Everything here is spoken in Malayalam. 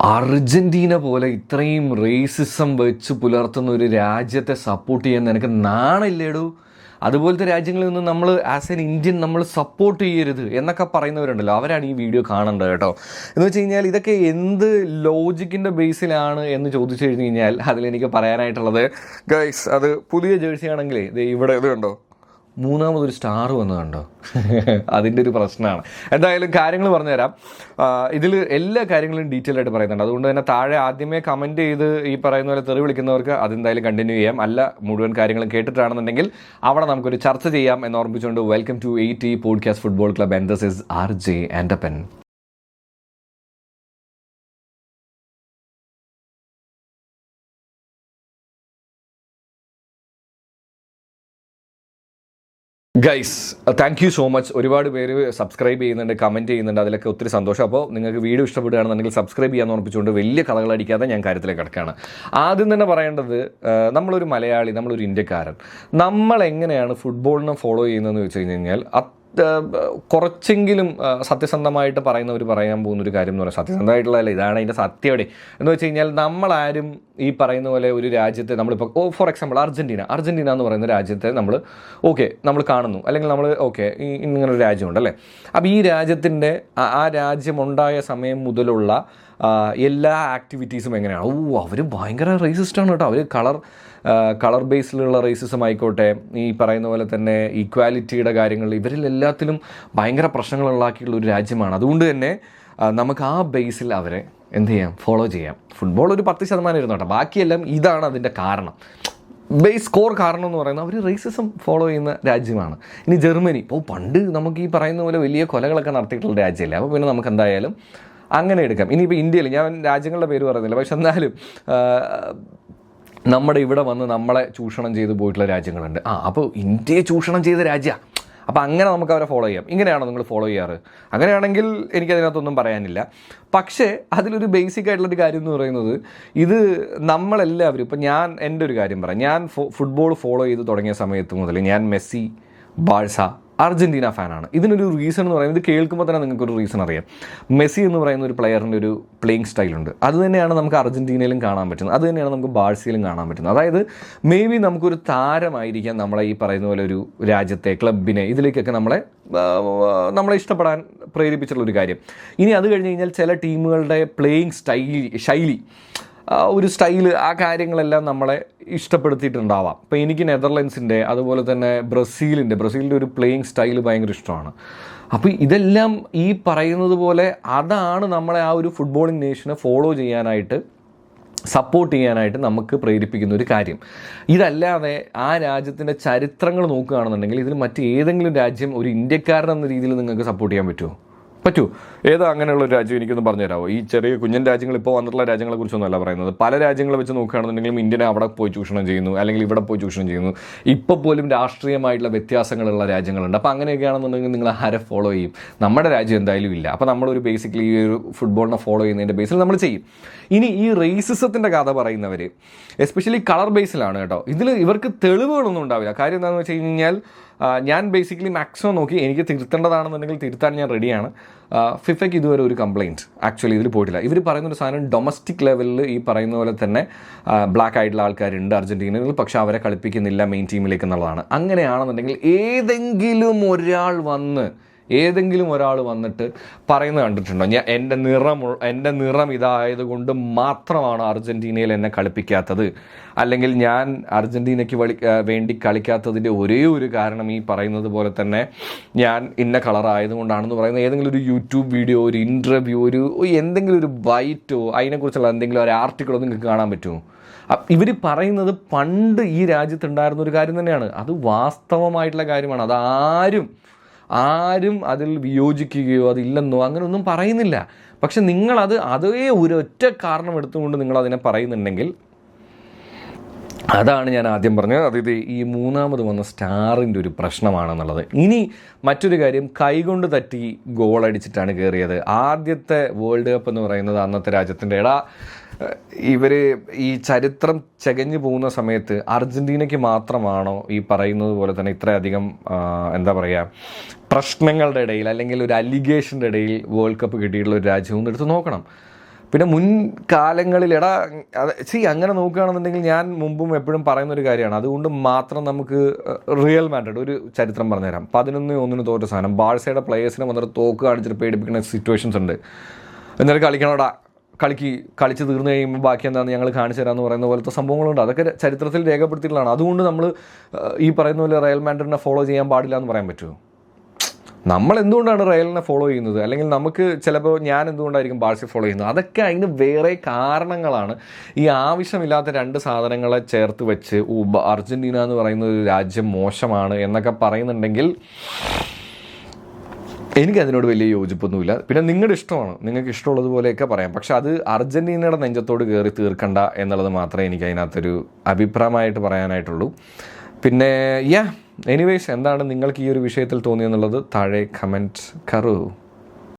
അർജൻറ്റീന പോലെ ഇത്രയും റേസിസം വെച്ച് പുലർത്തുന്ന ഒരു രാജ്യത്തെ സപ്പോർട്ട് ചെയ്യാൻ നിനക്ക് നാണില്ലേടൂ? അതുപോലത്തെ രാജ്യങ്ങളിൽ നിന്ന് നമ്മൾ ആസ് എൻ ഇന്ത്യൻ നമ്മൾ സപ്പോർട്ട് ചെയ്യരുത് എന്നൊക്കെ പറയുന്നവരുണ്ടല്ലോ, അവരാണ് ഈ വീഡിയോ കാണേണ്ടത് കേട്ടോ. എന്ന് വെച്ച് കഴിഞ്ഞാൽ ഇതൊക്കെ എന്ത് ലോജിക്കിൻ്റെ ബേസിലാണ് എന്ന് ചോദിച്ചു കഴിഞ്ഞ് കഴിഞ്ഞാൽ അതിലെനിക്ക് പറയാനായിട്ടുള്ളത്, ഗൈസ്, അത് പുതിയ ജേഴ്സി ആണെങ്കിലേ ഇവിടെ ഇത് കണ്ടോ, മൂന്നാമതൊരു സ്റ്റാർ വന്നത് കണ്ടോ? അതിൻ്റെ ഒരു പ്രശ്നമാണ്. എന്തായാലും കാര്യങ്ങൾ പറഞ്ഞുതരാം. ഇതിൽ എല്ലാ കാര്യങ്ങളും ഡീറ്റെയിൽ ആയിട്ട് പറയുന്നുണ്ട്. അതുകൊണ്ട് തന്നെ താഴെ ആദ്യമേ കമൻറ്റ് ചെയ്ത് ഈ പറയുന്ന പോലെ തെറി വിളിക്കുന്നവർക്ക് അതെന്തായാലും കണ്ടിന്യൂ ചെയ്യാം. അല്ല, മുഴുവൻ കാര്യങ്ങളും കേട്ടിട്ടാണെന്നുണ്ടെങ്കിൽ അവിടെ നമുക്കൊരു ചർച്ച ചെയ്യാം എന്ന് ഓർമ്മിച്ചുകൊണ്ട് welcome to 80 podcast football club and this is RJ Andappan. Guys, thank you so much. ഒരുപാട് പേര് സബ്സ്ക്രൈബ് ചെയ്യുന്നുണ്ട്, കമൻറ്റ് ചെയ്യുന്നുണ്ട്, അതിലൊക്കെ ഒത്തിരി സന്തോഷം. അപ്പോൾ നിങ്ങൾക്ക് വീഡിയോ ഇഷ്ടപ്പെടുകയാണെന്നുണ്ടെങ്കിൽ സബ്സ്ക്രൈബ് ചെയ്യാൻ ഓർപ്പിച്ചുകൊണ്ട് വലിയ കഥകളടിക്കാതെ ഞാൻ കാര്യത്തിലേക്ക് കിടക്കുകയാണ്. ആദ്യം തന്നെ പറയേണ്ടത്, നമ്മളൊരു മലയാളി, നമ്മളൊരു ഇന്ത്യക്കാരൻ, നമ്മൾ എങ്ങനെയാണ് ഫുട്ബോളിനെ ഫോളോ ചെയ്യുന്നതെന്ന് വെച്ച് കഴിഞ്ഞാൽ കുറച്ചെങ്കിലും സത്യസന്ധമായിട്ട് പറയുന്നവർ പറയാൻ പോകുന്നൊരു കാര്യം എന്ന് പറയുന്നത്, സത്യസന്ധമായിട്ടുള്ളതല്ല, ഇതാണ് അതിൻ്റെ സത്യയുടെ എന്ന് വെച്ച് കഴിഞ്ഞാൽ, നമ്മളാരും ഈ പറയുന്ന പോലെ ഒരു രാജ്യത്തെ നമ്മളിപ്പോൾ ഫോർ എക്സാമ്പിൾ അർജൻറ്റീന എന്ന് പറയുന്ന രാജ്യത്തെ നമ്മൾ കാണുന്നു, അല്ലെങ്കിൽ നമ്മൾ ഇങ്ങനൊരു രാജ്യമുണ്ട് അല്ലേ. അപ്പോൾ ഈ രാജ്യത്തിൻ്റെ ആ രാജ്യമുണ്ടായ സമയം മുതലുള്ള എല്ലാ ആക്ടിവിറ്റീസും എങ്ങനെയാണ്? അവർ ഭയങ്കര റേസിസ്റ്റാണ് കേട്ടോ. അവർ കളർ ബേസിലുള്ള റേസിസം ആയിക്കോട്ടെ, ഈ പറയുന്ന പോലെ തന്നെ ഈക്വാലിറ്റിയുടെ കാര്യങ്ങൾ, ഇവരിലെല്ലാത്തിലും ഭയങ്കര പ്രശ്നങ്ങൾ ഉണ്ടാക്കിയിട്ടുള്ള ഒരു രാജ്യമാണ്. അതുകൊണ്ട് തന്നെ നമുക്ക് ആ ബേസിൽ അവരെ എന്ത് ചെയ്യാം, ഫോളോ ചെയ്യാം. ഫുട്ബോൾ ഒരു 10% ഇരുന്നോട്ടെ, ബാക്കിയെല്ലാം ഇതാണ് അതിൻ്റെ കാരണം. ബേസ് കോർ കാരണം എന്ന് പറയുന്നത് അവർ റേസിസം ഫോളോ ചെയ്യുന്ന രാജ്യമാണ്. ഇനി ജർമ്മനി, പണ്ട് നമുക്ക് ഈ പറയുന്ന പോലെ വലിയ കൊലകളൊക്കെ നടത്തിയിട്ടുള്ള രാജ്യമല്ലേ. അപ്പോൾ പിന്നെ നമുക്ക് എന്തായാലും അങ്ങനെ എടുക്കാം. ഇനിയിപ്പോൾ ഇന്ത്യയിൽ, ഞാൻ രാജ്യങ്ങളുടെ പേര് പറയുന്നില്ല, പക്ഷെ എന്നാലും നമ്മുടെ ഇവിടെ വന്ന് നമ്മളെ ചൂഷണം ചെയ്ത് പോയിട്ടുള്ള രാജ്യങ്ങളുണ്ട്. അപ്പോൾ ഇന്ത്യയെ ചൂഷണം ചെയ്ത രാജ്യമാണ്. അപ്പോൾ അങ്ങനെ നമുക്ക് അവരെ ഫോളോ ചെയ്യാം. ഇങ്ങനെയാണോ നിങ്ങൾ ഫോളോ ചെയ്യാറ്? അങ്ങനെയാണെങ്കിൽ എനിക്കതിനകത്തൊന്നും പറയാനില്ല. പക്ഷേ അതിലൊരു ബേസിക് ആയിട്ടുള്ളൊരു കാര്യം എന്ന് പറയുന്നത്, ഇത് നമ്മളെല്ലാവരും, ഇപ്പം ഞാൻ എൻ്റെ ഒരു കാര്യം പറയാം. ഞാൻ ഫുട്ബോൾ ഫോളോ ചെയ്ത് തുടങ്ങിയ സമയത്ത് മുതൽ ഞാൻ മെസ്സി, ബാഴ്സ, അർജൻറ്റീന ഫാനാണ്. ഇതിനൊരു റീസൺ എന്ന് പറയുന്നത്, ഇത് കേൾക്കുമ്പോൾ തന്നെ നിങ്ങൾക്കൊരു റീസൺ അറിയാം. മെസ്സി എന്ന് പറയുന്ന ഒരു പ്ലെയറിൻ്റെ ഒരു പ്ലേയിങ് സ്റ്റൈലുണ്ട്. അത് തന്നെയാണ് നമുക്ക് അർജൻറ്റീനയിലും കാണാൻ പറ്റുന്നത്, അത് തന്നെയാണ് നമുക്ക് ബാഴ്സയിലും കാണാൻ പറ്റുന്നത്. അതായത് മേ ബി നമുക്കൊരു താരമായിരിക്കാം നമ്മളെ ഈ പറയുന്ന പോലെ ഒരു രാജ്യത്തെ ക്ലബിനെ ഇതിലേക്കൊക്കെ നമ്മളെ ഇഷ്ടപ്പെടാൻ പ്രേരിപ്പിച്ചിട്ടുള്ളൊരു കാര്യം. ഇനി അത് കഴിഞ്ഞ് കഴിഞ്ഞാൽ ചില ടീമുകളുടെ പ്ലേയിങ് ശൈലി, ഒരു സ്റ്റൈല്, ആ കാര്യങ്ങളെല്ലാം നമ്മളെ ഇഷ്ടപ്പെടുത്തിയിട്ടുണ്ടാവാം. ഇപ്പോൾ എനിക്ക് നെതർലൻഡ്സിൻ്റെ, അതുപോലെ തന്നെ ബ്രസീലിൻ്റെ ഒരു പ്ലേയിങ് സ്റ്റൈല് ഭയങ്കര ഇഷ്ടമാണ്. അപ്പോൾ ഇതെല്ലാം ഈ പറയുന്നത് പോലെ അതാണ് നമ്മളെ ആ ഒരു ഫുട്ബോളിംഗ് നേഷനെ ഫോളോ ചെയ്യാനായിട്ട്, സപ്പോർട്ട് ചെയ്യാനായിട്ട് നമുക്ക് പ്രേരിപ്പിക്കുന്ന ഒരു കാര്യം. ഇതല്ലാതെ ആ രാജ്യത്തിൻ്റെ ചരിത്രങ്ങൾ നോക്കുകയാണെന്നുണ്ടെങ്കിൽ ഇതിൽ മറ്റേതെങ്കിലും രാജ്യം ഒരു ഇന്ത്യക്കാരൻ എന്ന രീതിയിൽ നിങ്ങൾക്ക് സപ്പോർട്ട് ചെയ്യാൻ പറ്റൂ? ഏതാ അങ്ങനെയുള്ളൊരു രാജ്യം എനിക്കൊന്ന് പറഞ്ഞു തരാമോ? ഈ ചെറിയ കുഞ്ഞൻ രാജ്യങ്ങൾ, ഇപ്പോൾ വന്നിട്ടുള്ള രാജ്യങ്ങളെ കുറിച്ചൊന്നുമല്ല പറയുന്നത്. പല രാജ്യങ്ങളെ വെച്ച് നോക്കുകയാണെന്നുണ്ടെങ്കിലും ഇന്ത്യനെ അവിടെ പോയി ചൂഷണം ചെയ്യുന്നു, അല്ലെങ്കിൽ ഇവിടെ പോയി ചൂഷണം ചെയ്യുന്നു. ഇപ്പോൾ പോലും രാഷ്ട്രീയമായിട്ടുള്ള വ്യത്യാസങ്ങളുള്ള രാജ്യങ്ങളുണ്ട്. അപ്പോൾ അങ്ങനെയൊക്കെയാണെന്നുണ്ടെങ്കിൽ നിങ്ങൾ ആരെ ഫോളോ ചെയ്യും? നമ്മുടെ രാജ്യം എന്തായാലും ഇല്ല. അപ്പോൾ നമ്മളൊരു ബേസിക്കലി ഈ ഒരു ഫുട്ബോളിനെ ഫോളോ ചെയ്യുന്നതിൻ്റെ ബേസിൽ നമ്മൾ ചെയ്യും. ഇനി ഈ റേസിസത്തിൻ്റെ കഥ പറയുന്നവർ എസ്പെഷ്യലി കളർ ബേസിലാണ് കേട്ടോ. ഇവർക്ക് തെളിവുകളൊന്നും ഉണ്ടാവില്ല. കാര്യം എന്താണെന്ന് വെച്ച് കഴിഞ്ഞാൽ, ഞാൻ ബേസിക്കലി മാക്സിമം നോക്കി, എനിക്ക് തിരുത്തേണ്ടതാണെന്നുണ്ടെങ്കിൽ തിരുത്താൻ ഞാൻ റെഡിയാണ്. ഫിഫയ്ക്ക് ഇതുവരെ ഒരു കംപ്ലയിൻറ്റ് ആക്ച്വലി ഇതിൽ പോയിട്ടില്ല. ഇവർ പറയുന്നൊരു സാധനം, ഡൊമസ്റ്റിക് ലെവലിൽ ഈ പറയുന്ന പോലെ തന്നെ ബ്ലാക്ക് ആയിട്ടുള്ള ആൾക്കാരുണ്ട് അർജൻറ്റീനയിൽ, പക്ഷേ അവരെ കളിപ്പിക്കുന്നില്ല മെയിൻ ടീമിലേക്ക് എന്നുള്ളതാണ്. അങ്ങനെയാണെന്നുണ്ടെങ്കിൽ ഏതെങ്കിലും ഒരാൾ വന്നിട്ട് പറയുന്നത് കണ്ടിട്ടുണ്ടോ? എൻ്റെ നിറം ഇതായതുകൊണ്ട് മാത്രമാണ് അർജൻറ്റീനയിൽ എന്നെ കളിപ്പിക്കാത്തത്, അല്ലെങ്കിൽ ഞാൻ അർജൻറ്റീനയ്ക്ക് വേണ്ടി കളിക്കാത്തതിൻ്റെ ഒരേ ഒരു കാരണം ഈ പറയുന്നത് പോലെ തന്നെ ഞാൻ ഇന്ന കളർ ആയതുകൊണ്ടാണെന്ന് പറയുന്നത് ഏതെങ്കിലും ഒരു യൂട്യൂബ് വീഡിയോ, ഒരു ഇൻ്റർവ്യൂ, എന്തെങ്കിലും ഒരു ബൈറ്റോ അതിനെക്കുറിച്ചുള്ള എന്തെങ്കിലും ഒരു ആർട്ടിക്കിളോ നിങ്ങൾക്ക് കാണാൻ പറ്റുമോ? ഇവർ പറയുന്നത് പണ്ട് ഈ രാജ്യത്തുണ്ടായിരുന്ന ഒരു കാര്യം തന്നെയാണ്. അത് വാസ്തവമായിട്ടുള്ള കാര്യമാണ്. ആരും അതിൽ വിയോജിക്കുകയോ അതില്ലെന്നോ അങ്ങനെയൊന്നും പറയുന്നില്ല. പക്ഷെ നിങ്ങളത് അതേ ഒരൊറ്റ കാരണം എടുത്തുകൊണ്ട് നിങ്ങളതിനെ പറയുന്നുണ്ടെങ്കിൽ, അതാണ് ഞാൻ ആദ്യം പറഞ്ഞത്. അതായത് ഈ മൂന്നാമത് വന്ന സ്റ്റാറിൻ്റെ ഒരു പ്രശ്നമാണെന്നുള്ളത്. ഇനി മറ്റൊരു കാര്യം, കൈകൊണ്ട് തട്ടി ഗോളടിച്ചിട്ടാണ് കയറിയത്. ആദ്യത്തെ വേൾഡ് കപ്പ് എന്ന് പറയുന്നത് അന്നത്തെ രാജ്യത്തിൻ്റെ ഇവർ ഈ ചരിത്രം ചകഞ്ഞു പോകുന്ന സമയത്ത് അർജൻറ്റീനയ്ക്ക് മാത്രമാണോ ഈ പറയുന്നത് പോലെ തന്നെ ഇത്രയധികം എന്താ പറയുക പ്രശ്നങ്ങളുടെ ഇടയിൽ, അല്ലെങ്കിൽ ഒരു അലിഗേഷൻ്റെ ഇടയിൽ വേൾഡ് കപ്പ് കിട്ടിയിട്ടുള്ള ഒരു രാജ്യം ഒന്ന് എടുത്ത് നോക്കണം. പിന്നെ മുൻകാലങ്ങളിൽ അങ്ങനെ നോക്കുകയാണെന്നുണ്ടെങ്കിൽ ഞാൻ മുമ്പും എപ്പോഴും പറയുന്നൊരു കാര്യമാണ്. അതുകൊണ്ട് മാത്രം നമുക്ക് റിയൽ മാഡ്രിഡ് ഒരു ചരിത്രം പറഞ്ഞുതരാം. 11-1 തോറ്റ സാധനം. ബാഴ്സയുടെ പ്ലേയേഴ്സിനെ വന്നിട്ട് തോക്ക് കാണിച്ചിട്ട് പേടിപ്പിക്കുന്ന സിറ്റുവേഷൻസ് ഉണ്ട്. എന്നിട്ട് കളിച്ച് തീർന്നു കഴിയുമ്പോൾ ബാക്കി എന്താണെന്ന് ഞങ്ങൾ കാണിച്ചു തരാമെന്ന് പറയുന്ന പോലത്തെ സംഭവങ്ങളുണ്ട്. അതൊക്കെ ചരിത്രത്തിൽ രേഖപ്പെടുത്തിയിട്ടുള്ളതാണ്. അതുകൊണ്ട് നമ്മൾ ഈ പറയുന്ന പോലെ റയൽ മാഡ്രിഡിനെ ഫോളോ ചെയ്യാൻ പാടില്ല എന്ന് പറയാൻ പറ്റുമോ? നമ്മൾ എന്തുകൊണ്ടാണ് റയലിനെ ഫോളോ ചെയ്യുന്നത്, അല്ലെങ്കിൽ നമുക്ക് ചിലപ്പോൾ ഞാൻ എന്തുകൊണ്ടായിരിക്കും ബാഴ്സയെ ഫോളോ ചെയ്യുന്നത്, അതൊക്കെ അതിന് വേറെ കാരണങ്ങളാണ്. ഈ ആവശ്യമില്ലാത്ത രണ്ട് സാധനങ്ങളെ ചേർത്ത് വെച്ച് അർജൻറ്റീന എന്ന് പറയുന്ന ഒരു രാജ്യം മോശമാണ് എന്നൊക്കെ പറയുന്നുണ്ടെങ്കിൽ എനിക്കതിനോട് വലിയ യോജിപ്പൊന്നുമില്ല. പിന്നെ നിങ്ങളുടെ ഇഷ്ടമാണ്, നിങ്ങൾക്ക് ഇഷ്ടമുള്ളതുപോലെയൊക്കെ പറയാം. പക്ഷെ അത് അർജൻറ്റീനയുടെ നെഞ്ചത്തോട് കയറി തീർക്കണ്ട എന്നുള്ളത് മാത്രമേ എനിക്ക് അതിനകത്തൊരു അഭിപ്രായമായിട്ട് പറയാനായിട്ടുള്ളൂ. പിന്നെ എനിവേസ് എന്താണ് നിങ്ങൾക്ക് ഈ ഒരു വിഷയത്തിൽ തോന്നിയെന്നുള്ളത് താഴെ കമൻറ്റ് കറൂ.